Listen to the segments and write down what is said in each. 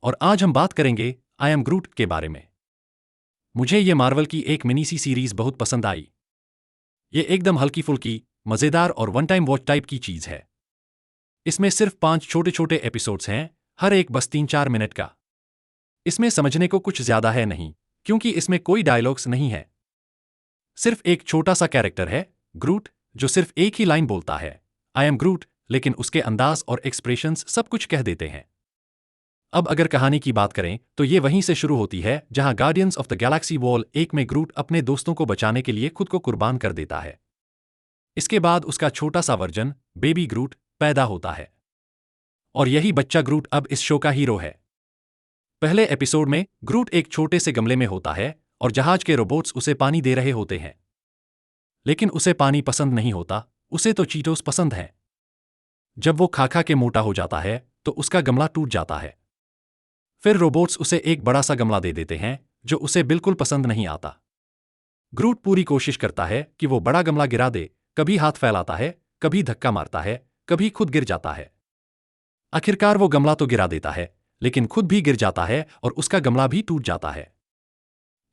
और आज हम बात करेंगे आई एम ग्रूट के बारे में। मुझे ये मार्वल की एक मिनी सी सीरीज बहुत पसंद आई। ये एकदम हल्की फुल्की, मजेदार और वन टाइम वॉच टाइप की चीज है। इसमें सिर्फ 5 छोटे छोटे एपिसोड्स हैं, हर एक बस 3-4 मिनट का। इसमें समझने को कुछ ज्यादा है नहीं, क्योंकि इसमें कोई डायलॉग्स नहीं है। सिर्फ एक छोटा सा कैरेक्टर है, ग्रूट, जो सिर्फ एक ही लाइन बोलता है, आई एम ग्रूट, लेकिन उसके अंदाज और एक्सप्रेशंस सब कुछ कह देते हैं। अब अगर कहानी की बात करें तो ये वहीं से शुरू होती है जहां guardians of the Galaxy wall 1 में ग्रूट अपने दोस्तों को बचाने के लिए खुद को कुर्बान कर देता है। इसके बाद उसका छोटा सा वर्जन, बेबी ग्रूट, पैदा होता है। और यही बच्चा ग्रूट अब इस शो का हीरो है। पहले एपिसोड में ग्रूट एक छोटे से गमले में होता है और जहाज के रोबोट्स उसे पानी दे रहे होते हैं। लेकिन उसे पानी पसंद नहीं होता, उसे तो चीटोस पसंद है। जब वो खा खा के मोटा हो जाता है तो उसका गमला टूट जाता है। फिर रोबोट्स उसे एक बड़ा सा गमला दे देते हैं जो उसे बिल्कुल पसंद नहीं आता। ग्रूट पूरी कोशिश करता है कि वो बड़ा गमला गिरा दे, कभी हाथ फैलाता है, कभी धक्का मारता है, कभी खुद गिर जाता है। आखिरकार वो गमला तो गिरा देता है, लेकिन खुद भी गिर जाता है और उसका गमला भी टूट जाता है।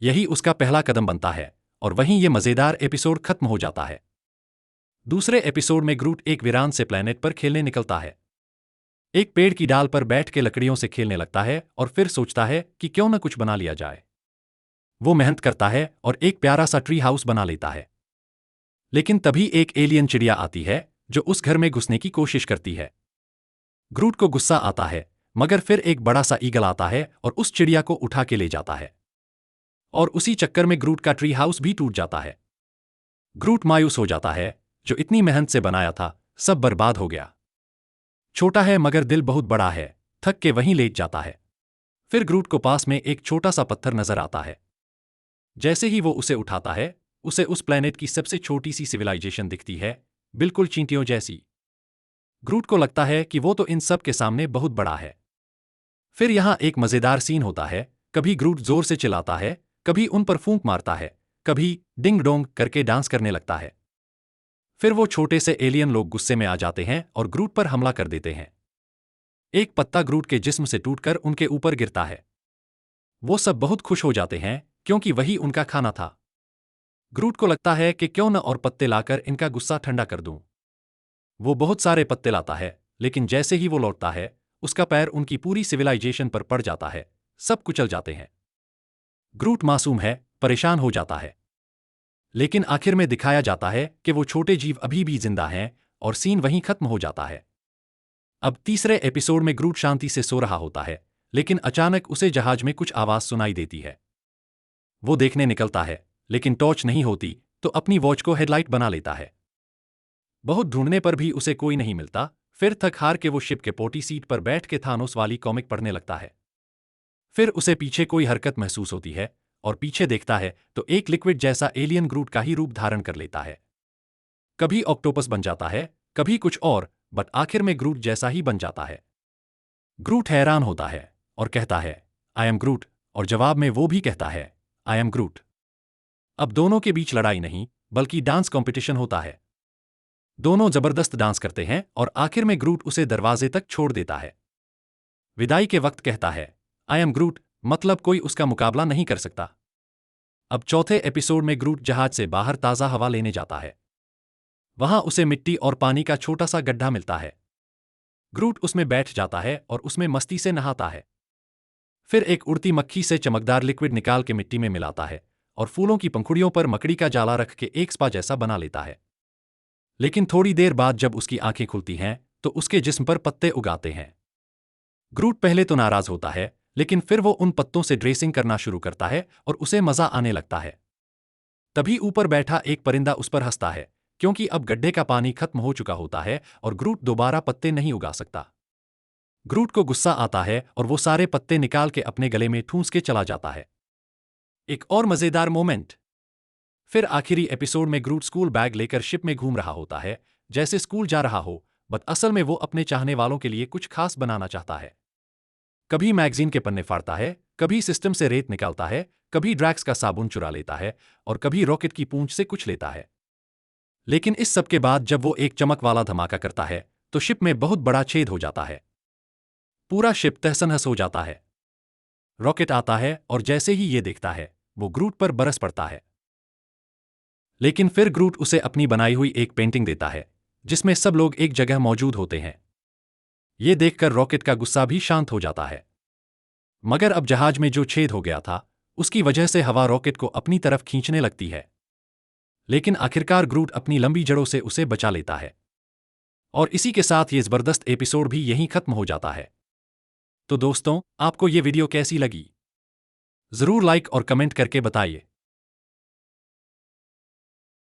यही उसका पहला कदम बनता है और वहीं ये मजेदार एपिसोड खत्म हो जाता है। दूसरे एपिसोड में ग्रूट एक वीरान से प्लेनेट पर खेलने निकलता है। एक पेड़ की डाल पर बैठ के लकड़ियों से खेलने लगता है और फिर सोचता है कि क्यों न कुछ बना लिया जाए। वो मेहनत करता है और एक प्यारा सा ट्री हाउस बना लेता है। लेकिन तभी एक एलियन चिड़िया आती है जो उस घर में घुसने की कोशिश करती है। ग्रूट को गुस्सा आता है, मगर फिर एक बड़ा सा ईगल आता है और उस चिड़िया को उठा के ले जाता है। और उसी चक्कर में ग्रूट का ट्री हाउस भी टूट जाता है। ग्रूट मायूस हो जाता है, जो इतनी मेहनत से बनाया था, सब बर्बाद हो गया। छोटा है मगर दिल बहुत बड़ा है, थक के वहीं लेट जाता है। फिर ग्रूट को पास में एक छोटा सा पत्थर नजर आता है। जैसे ही वो उसे उठाता है, उसे उस प्लेनेट की सबसे छोटी सी सिविलाइजेशन दिखती है, बिल्कुल चींटियों जैसी। ग्रूट को लगता है कि वो तो इन सब के सामने बहुत बड़ा है। फिर यहां एक मजेदार सीन होता है, कभी ग्रूट जोर से चिल्लाता है, कभी उन पर फूंक मारता है, कभी डिंग डोंग करके डांस करने लगता है। फिर वो छोटे से एलियन लोग गुस्से में आ जाते हैं और ग्रूट पर हमला कर देते हैं। एक पत्ता ग्रूट के जिस्म से टूटकर उनके ऊपर गिरता है। वो सब बहुत खुश हो जाते हैं क्योंकि वही उनका खाना था। ग्रूट को लगता है कि क्यों न और पत्ते लाकर इनका गुस्सा ठंडा कर दूं। वो बहुत सारे पत्ते लाता है, लेकिन जैसे ही वो लौटता है, उसका पैर उनकी पूरी सिविलाइजेशन पर पड़ जाता है, सब कुचल जाते हैं। ग्रूट मासूम है, परेशान हो जाता है। लेकिन आखिर में दिखाया जाता है कि वो छोटे जीव अभी भी जिंदा हैं और सीन वहीं खत्म हो जाता है। अब तीसरे एपिसोड में ग्रूट शांति से सो रहा होता है, लेकिन अचानक उसे जहाज में कुछ आवाज सुनाई देती है। वो देखने निकलता है, लेकिन टॉर्च नहीं होती, तो अपनी वॉच को हेडलाइट बना लेता है। बहुत ढूंढने पर भी उसे कोई नहीं मिलता। फिर थक हार के वो शिप के पोटी सीट पर बैठ के थानोस वाली कॉमिक पढ़ने लगता है। फिर उसे पीछे कोई हरकत महसूस होती है और पीछे देखता है तो एक लिक्विड जैसा एलियन ग्रूट का ही रूप धारण कर लेता है। कभी ऑक्टोपस बन जाता है, कभी कुछ और, बट आखिर में ग्रूट जैसा ही बन जाता है। ग्रूट हैरान होता है और कहता है, आई एम ग्रूट, और जवाब में वो भी कहता है, आई एम ग्रूट। अब दोनों के बीच लड़ाई नहीं, बल्कि डांस कंपटीशन होता है। दोनों जबरदस्त डांस करते हैं और आखिर में ग्रूट उसे दरवाजे तक छोड़ देता है। विदाई के वक्त कहता है, आई एम ग्रूट, मतलब कोई उसका मुकाबला नहीं कर सकता। अब चौथे एपिसोड में ग्रूट जहाज से बाहर ताज़ा हवा लेने जाता है। वहां उसे मिट्टी और पानी का छोटा सा गड्ढा मिलता है। ग्रूट उसमें बैठ जाता है और उसमें मस्ती से नहाता है। फिर एक उड़ती मक्खी से चमकदार लिक्विड निकाल के मिट्टी में मिलाता है और फूलों की पंखुड़ियों पर मकड़ी का जाला रख के एक स्पा जैसा बना लेता है। लेकिन थोड़ी देर बाद जब उसकी आंखें खुलती हैं तो उसके जिस्म पर पत्ते उगाते हैं। ग्रूट पहले तो नाराज होता है, लेकिन फिर वो उन पत्तों से ड्रेसिंग करना शुरू करता है और उसे मजा आने लगता है। तभी ऊपर बैठा एक परिंदा उस पर हंसता है, क्योंकि अब गड्ढे का पानी खत्म हो चुका होता है और ग्रूट दोबारा पत्ते नहीं उगा सकता। ग्रूट को गुस्सा आता है और वो सारे पत्ते निकाल के अपने गले में ठूंस के चला जाता है। एक और मजेदार मोमेंट। फिर आखिरी एपिसोड में ग्रूट स्कूल बैग लेकर शिप में घूम रहा होता है, जैसे स्कूल जा रहा हो, बट असल में वो अपने चाहने वालों के लिए कुछ खास बनाना चाहता है। कभी मैगजीन के पन्ने फाड़ता है, कभी सिस्टम से रेत निकालता है, कभी ड्रैक्स का साबुन चुरा लेता है और कभी रॉकेट की पूंछ से कुछ लेता है। लेकिन इस सब के बाद जब वो एक चमक वाला धमाका करता है तो शिप में बहुत बड़ा छेद हो जाता है। पूरा शिप तहस-नहस हो जाता है। रॉकेट आता है और जैसे ही ये देखता है वो ग्रूट पर बरस पड़ता है। लेकिन फिर ग्रूट उसे अपनी बनाई हुई एक पेंटिंग देता है जिसमें सब लोग एक जगह मौजूद होते हैं। ये देखकर रॉकेट का गुस्सा भी शांत हो जाता है। मगर अब जहाज में जो छेद हो गया था उसकी वजह से हवा रॉकेट को अपनी तरफ खींचने लगती है। लेकिन आखिरकार ग्रूट अपनी लंबी जड़ों से उसे बचा लेता है। और इसी के साथ ये जबरदस्त एपिसोड भी यहीं खत्म हो जाता है। तो दोस्तों, आपको ये वीडियो कैसी लगी? जरूर लाइक और कमेंट करके बताइए।